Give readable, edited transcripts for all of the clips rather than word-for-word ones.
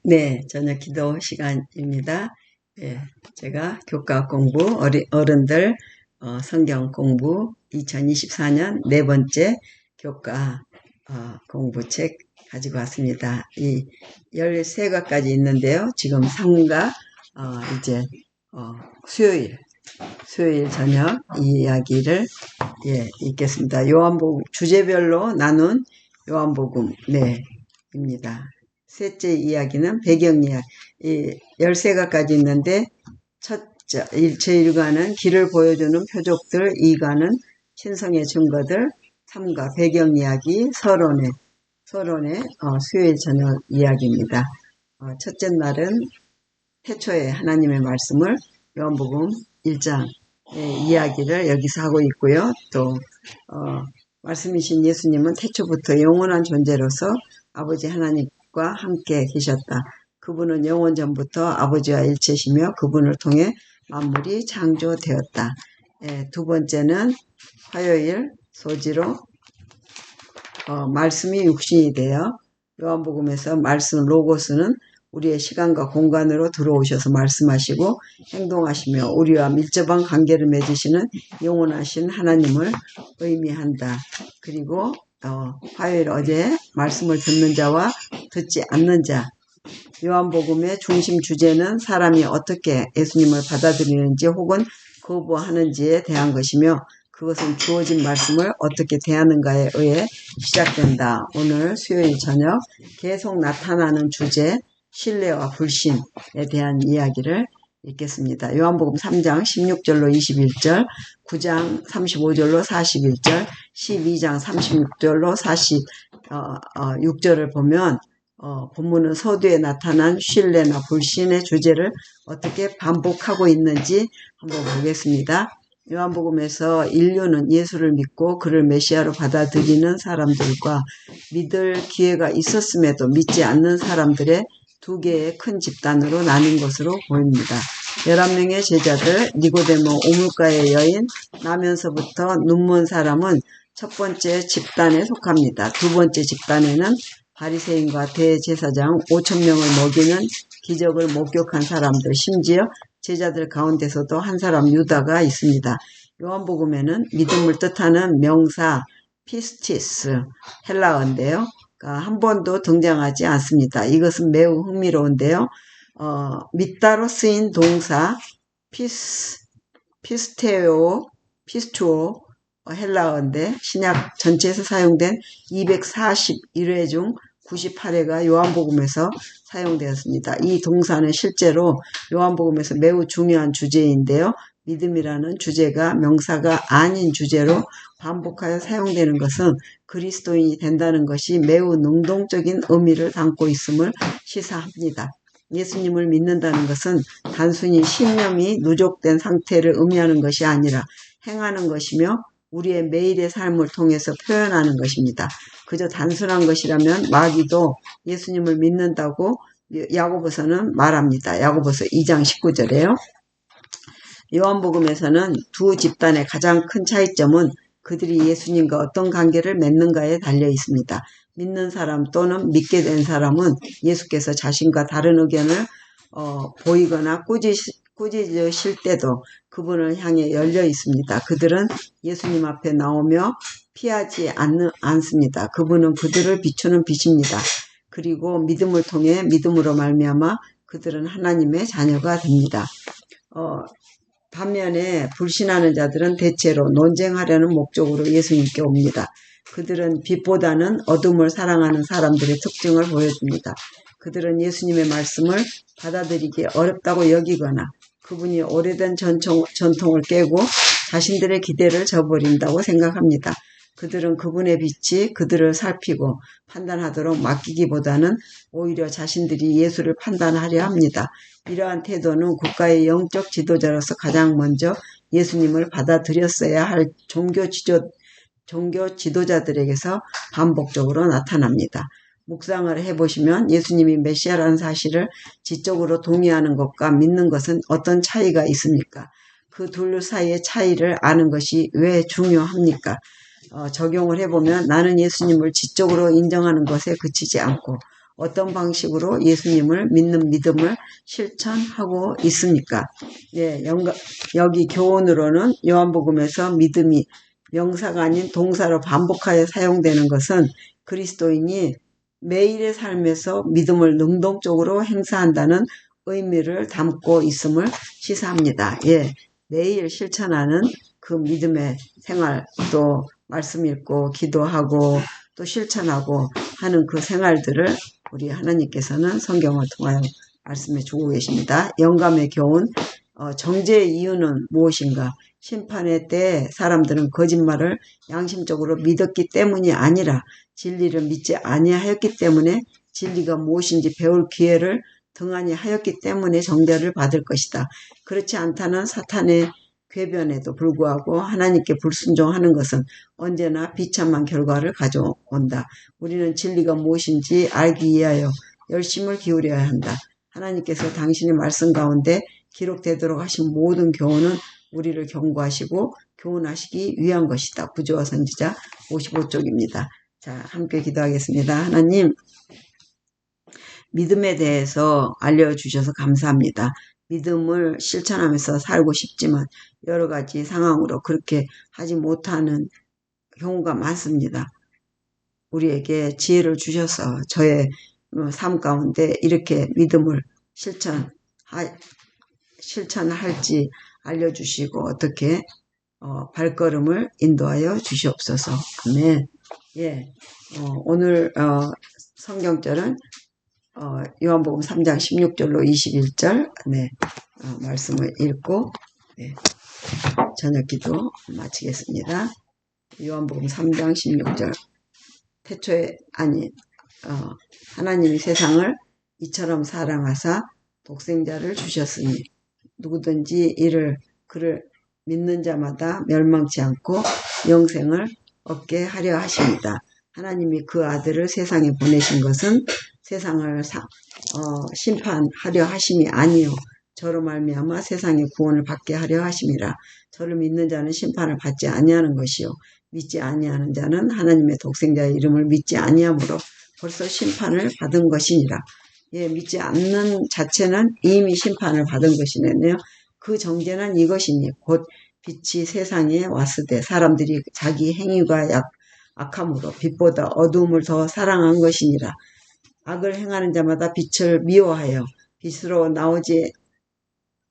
네, 저녁 기도 시간입니다. 예, 제가 교과 공부, 어른들 성경 공부 2024년 네 번째 교과 공부책 가지고 왔습니다. 이 13과까지 있는데요. 지금 3과 이제 수요일 저녁 이야기를 읽겠습니다. 요한복음 주제별로 나눈 요한복음 입니다. 셋째 이야기는 배경 이야기. 13가까지 있는데 제1과는 길을 보여주는 표적들, 2과는 신성의 증거들, 3과 배경 이야기, 서론의 수요일 저녁 이야기입니다. 첫째 날은 태초에 하나님의 말씀을 요한복음 1장의 이야기를 여기서 하고 있고요. 또 말씀이신 예수님은 태초부터 영원한 존재로서 아버지 하나님과 함께 계셨다. 그분은 영원 전부터 아버지와 일체시며 그분을 통해 만물이 창조되었다. 두 번째는 화요일 소지로 말씀이 육신이 되어 요한복음에서 말씀 로고스는 우리의 시간과 공간으로 들어오셔서 말씀하시고 행동하시며 우리와 밀접한 관계를 맺으시는 영원하신 하나님을 의미한다. 그리고 화요일 어제 말씀을 듣는 자와 듣지 않는 자, 요한복음의 중심 주제는 사람이 어떻게 예수님을 받아들이는지 혹은 거부하는지에 대한 것이며 그것은 주어진 말씀을 어떻게 대하는가에 의해 시작된다. 오늘 수요일 저녁 계속 나타나는 주제 신뢰와 불신에 대한 이야기를 읽겠습니다. 요한복음 3장 16절로 21절, 9장 35절로 41절, 12장 36절로 46절을 보면 본문은 서두에 나타난 신뢰나 불신의 주제를 어떻게 반복하고 있는지 한번 보겠습니다. 요한복음에서 인류는 예수를 믿고 그를 메시아로 받아들이는 사람들과 믿을 기회가 있었음에도 믿지 않는 사람들의 두 개의 큰 집단으로 나뉜 것으로 보입니다. 11명의 제자들, 니고데모 우물가의 여인, 나면서부터 눈먼 사람은 첫 번째 집단에 속합니다. 두 번째 집단에는 바리새인과 대제사장 5,000명을 먹이는 기적을 목격한 사람들, 심지어 제자들 가운데서도 한 사람 유다가 있습니다. 요한복음에는 믿음을 뜻하는 명사 피스티스 헬라어인데요. 한 번도 등장하지 않습니다. 이것은 매우 흥미로운데요. 믿다로 쓰인 동사 피스투오 헬라어인데 신약 전체에서 사용된 241회 중 98회가 요한복음에서 사용되었습니다. 이 동사는 실제로 요한복음에서 매우 중요한 주제인데요. 믿음이라는 주제가 명사가 아닌 주제로 반복하여 사용되는 것은 그리스도인이 된다는 것이 매우 능동적인 의미를 담고 있음을 시사합니다. 예수님을 믿는다는 것은 단순히 신념이 누적된 상태를 의미하는 것이 아니라 행하는 것이며 우리의 매일의 삶을 통해서 표현하는 것입니다. 그저 단순한 것이라면 마귀도 예수님을 믿는다고 야고보서는 말합니다. 야고보서 2장 19절에요. 요한복음에서는 두 집단의 가장 큰 차이점은 그들이 예수님과 어떤 관계를 맺는가에 달려 있습니다. 믿는 사람 또는 믿게 된 사람은 예수께서 자신과 다른 의견을 보이거나 꾸짖으실 때도 그분을 향해 열려 있습니다. 그들은 예수님 앞에 나오며 피하지 않습니다. 그분은 그들을 비추는 빛입니다. 그리고 믿음을 통해 믿음으로 말미암아 그들은 하나님의 자녀가 됩니다. 반면에 불신하는 자들은 대체로 논쟁하려는 목적으로 예수님께 옵니다. 그들은 빛보다는 어둠을 사랑하는 사람들의 특징을 보여줍니다. 그들은 예수님의 말씀을 받아들이기 어렵다고 여기거나 그분이 오래된 전통을 깨고 자신들의 기대를 저버린다고 생각합니다. 그들은 그분의 빛이 그들을 살피고 판단하도록 맡기기보다는 오히려 자신들이 예수를 판단하려 합니다. 이러한 태도는 국가의 영적 지도자로서 가장 먼저 예수님을 받아들였어야 할 종교 지도자들에게서 반복적으로 나타납니다. 묵상을 해보시면 예수님이 메시아라는 사실을 지적으로 동의하는 것과 믿는 것은 어떤 차이가 있습니까? 그 둘 사이의 차이를 아는 것이 왜 중요합니까? 적용을 해보면 나는 예수님을 지적으로 인정하는 것에 그치지 않고 어떤 방식으로 예수님을 믿는 믿음을 실천하고 있습니까? 예, 여기 교훈으로는 요한복음에서 믿음이 명사가 아닌 동사로 반복하여 사용되는 것은 그리스도인이 매일의 삶에서 믿음을 능동적으로 행사한다는 의미를 담고 있음을 시사합니다. 예, 매일 실천하는 그 믿음의 생활, 또 말씀 읽고 기도하고 또 실천하고 하는 그 생활들을 우리 하나님께서는 성경을 통하여 말씀해 주고 계십니다. 영감의 교훈, 정죄의 이유는 무엇인가? 심판의 때에 사람들은 거짓말을 양심적으로 믿었기 때문이 아니라 진리를 믿지 아니하였기 때문에 진리가 무엇인지 배울 기회를 등한히 하였기 때문에 정죄를 받을 것이다. 그렇지 않다는 사탄의 궤변에도 불구하고 하나님께 불순종하는 것은 언제나 비참한 결과를 가져온다. 우리는 진리가 무엇인지 알기 위하여 열심을 기울여야 한다. 하나님께서 당신의 말씀 가운데 기록되도록 하신 모든 교훈은 우리를 경고하시고 교훈하시기 위한 것이다. 구조와 선지자 55쪽입니다. 자, 함께 기도하겠습니다. 하나님, 믿음에 대해서 알려주셔서 감사합니다. 믿음을 실천하면서 살고 싶지만 여러 가지 상황으로 그렇게 하지 못하는 경우가 많습니다. 우리에게 지혜를 주셔서 저의 삶 가운데 이렇게 믿음을 실천할지 알려주시고 어떻게 발걸음을 인도하여 주시옵소서. 아멘. 예, 오늘 성경절은 요한복음 3장 16절로 21절 네, 말씀을 읽고 네, 저녁 기도 마치겠습니다. 요한복음 3장 16절 태초에 하나님이 세상을 이처럼 사랑하사 독생자를 주셨으니 누구든지 그를 믿는 자마다 멸망치 않고 영생을 얻게 하려 하십니다. 하나님이 그 아들을 세상에 보내신 것은 세상을 심판하려 하심이 아니요 저로 말미암아 세상의 구원을 받게 하려 하심이라. 저를 믿는 자는 심판을 받지 아니하는 것이요 믿지 아니하는 자는 하나님의 독생자의 이름을 믿지 아니하므로 벌써 심판을 받은 것이니라. 예, 믿지 않는 자체는 이미 심판을 받은 것이네요. 그 정죄는 이것이니 곧 빛이 세상에 왔으되 사람들이 자기 행위가 악함으로 빛보다 어두움을 더 사랑한 것이니라. 악을 행하는 자마다 빛을 미워하여 빛으로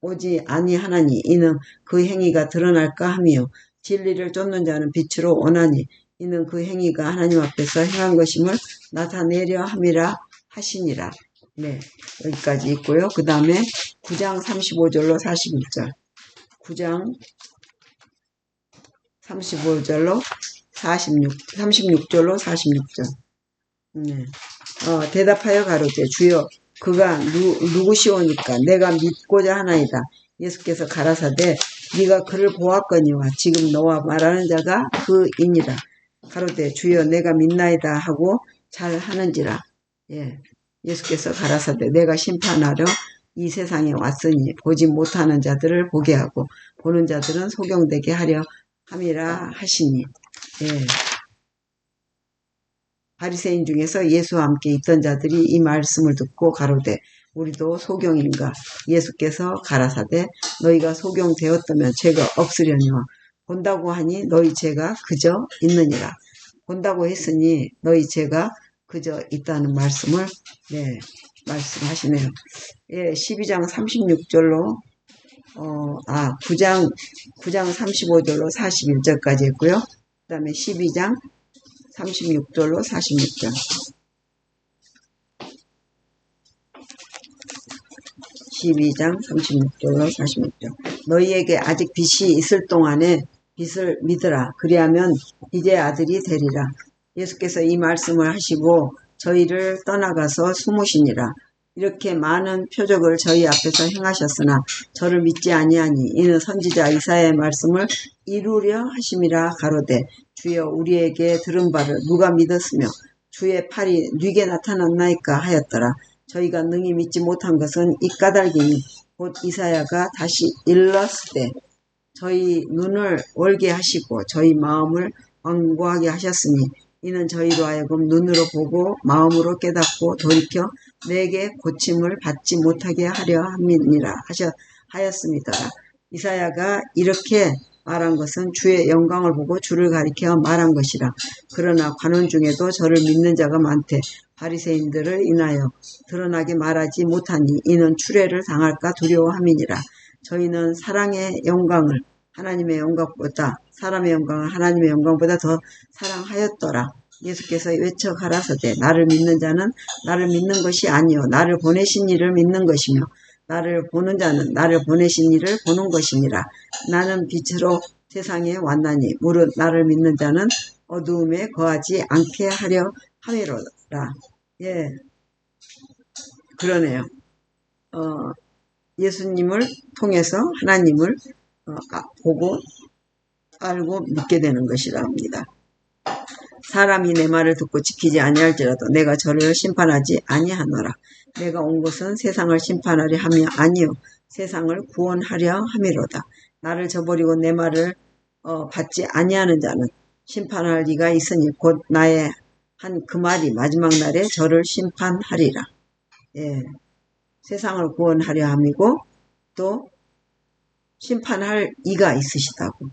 오지 아니하나니 이는 그 행위가 드러날까 하며 진리를 쫓는 자는 빛으로 오나니 이는 그 행위가 하나님 앞에서 행한 것임을 나타내려 함이라 하시니라. 네, 여기까지 있고요. 그 다음에 9장 35절로 41절 9장 35절로 36절로 46절 네. 대답하여 가로되 주여 그가 누구시오니까 내가 믿고자 하나이다. 예수께서 가라사대 네가 그를 보았거니와 지금 너와 말하는 자가 그이니라. 가로되 주여 내가 믿나이다 하고 잘하는지라. 예. 예수께서 가라사대 내가 심판하러 이 세상에 왔으니 보지 못하는 자들을 보게 하고 보는 자들은 소경되게 하려 함이라 하시니. 예. 바리새인 중에서 예수와 함께 있던 자들이 이 말씀을 듣고 가로되 우리도 소경인가. 예수께서 가라사대 너희가 소경되었다면 죄가 없으려니와 본다고 하니 너희 죄가 그저 있느니라. 본다고 했으니 너희 죄가 그저 있다는 말씀을 네, 말씀하시네요. 예, 12장 36절로 9장 35절로 41절까지 했고요. 그 다음에 12장 36절로 46절 12장 36절로 46절 너희에게 아직 빛이 있을 동안에 빛을 믿으라. 그리하면 이제 아들이 되리라. 예수께서 이 말씀을 하시고 저희를 떠나가서 숨으시니라. 이렇게 많은 표적을 저희 앞에서 행하셨으나 저를 믿지 아니하니 이는 선지자 이사야의 말씀을 이루려 하심이라. 가로되 주여 우리에게 들은 바를 누가 믿었으며 주의 팔이 뉘게 나타났나이까 하였더라. 저희가 능히 믿지 못한 것은 이 까닭이니 곧 이사야가 다시 일렀으되 저희 눈을 월게 하시고 저희 마음을 완고하게 하셨으니 이는 저희로 하여금 눈으로 보고 마음으로 깨닫고 돌이켜 내게 고침을 받지 못하게 하려 함이니라 하였습니다. 이사야가 이렇게 말한 것은 주의 영광을 보고 주를 가리켜 말한 것이라. 그러나 관원 중에도 저를 믿는 자가 많되 바리새인들을 인하여 드러나게 말하지 못하니 이는 추례를 당할까 두려워함이니라. 저희는 사랑의 영광을 하나님의 영광보다 사람의 영광을 하나님의 영광보다 더 사랑하였더라. 예수께서 외쳐 가라사대 나를 믿는 자는 나를 믿는 것이 아니요 나를 보내신 이를 믿는 것이며 나를 보는 자는 나를 보내신 이를 보는 것이니라. 나는 빛으로 세상에 왔나니 무릇 나를 믿는 자는 어두움에 거하지 않게 하려 함이로라. 예, 그러네요. 예수님을 통해서 하나님을 보고 알고 믿게 되는 것이라 합니다. 사람이 내 말을 듣고 지키지 아니할지라도 내가 저를 심판하지 아니하노라. 내가 온 것은 세상을 심판하려 함이 아니요 세상을 구원하려 함이로다. 나를 저버리고 내 말을 받지 아니하는 자는 심판할 리가 있으니 곧 나의 한 그 말이 마지막 날에 저를 심판하리라. 예, 세상을 구원하려 함이고 또 심판할 이가 있으시다고.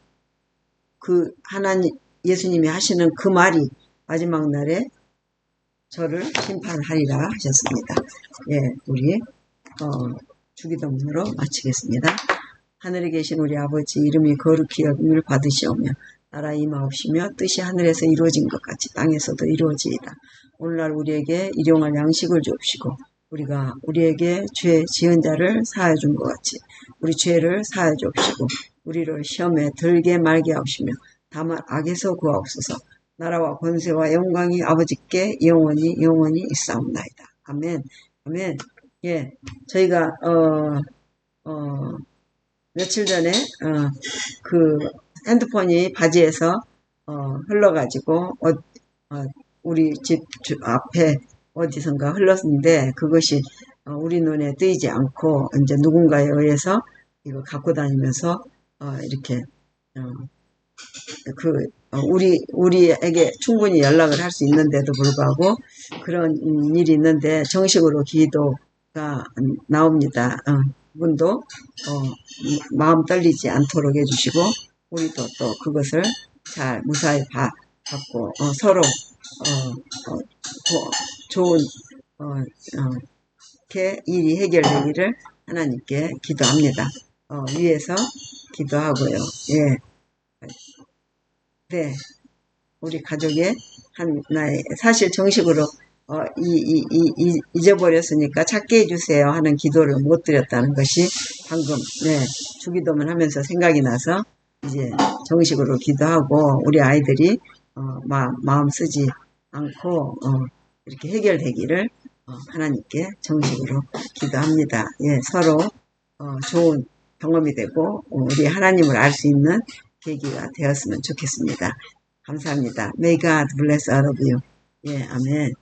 그 하나님 예수님이 하시는 그 말이 마지막 날에 저를 심판하리라 하셨습니다. 예, 우리 주기도문으로 마치겠습니다. 하늘에 계신 우리 아버지 이름이 거룩히 여김을 받으시오며 나라 임하옵시며 뜻이 하늘에서 이루어진 것 같이 땅에서도 이루어지이다. 오늘날 우리에게 일용할 양식을 주옵시고 우리가 우리에게 죄 지은 자를 사하여 준 것 같이 우리 죄를 사하여 주옵시고 우리를 시험에 들게 말게 하옵시며 다만 악에서 구하옵소서. 나라와 권세와 영광이 아버지께 영원히 있사옵나이다. 아멘. 아멘. 예, 저희가 며칠 전에 그 핸드폰이 바지에서 흘러가지고 우리 집 앞에 어디선가 흘렀는데 그것이 우리 눈에 띄지 않고 이제 누군가에 의해서 이거 갖고 다니면서 이렇게 우리에게 충분히 연락을 할 수 있는데도 불구하고 그런 일이 있는데 정식으로 기도가 나옵니다. 그분도 마음 떨리지 않도록 해주시고 우리도 또 그것을 잘 무사히 받고 서로 좋은 일이 해결되기를 하나님께 기도합니다. 위에서 기도하고요. 예. 네, 우리 가족의 하나의 사실 정식으로 잊어버렸으니까 찾게 해주세요 하는 기도를 못 드렸다는 것이 방금 주기도문 하면서 생각이 나서 이제 정식으로 기도하고 우리 아이들이 마음 쓰지 않고 이렇게 해결되기를 하나님께 정식으로 기도합니다. 예, 서로 좋은 경험이 되고 우리 하나님을 알 수 있는 계기가 되었으면 좋겠습니다. 감사합니다. May God bless all of you. 예, 아멘.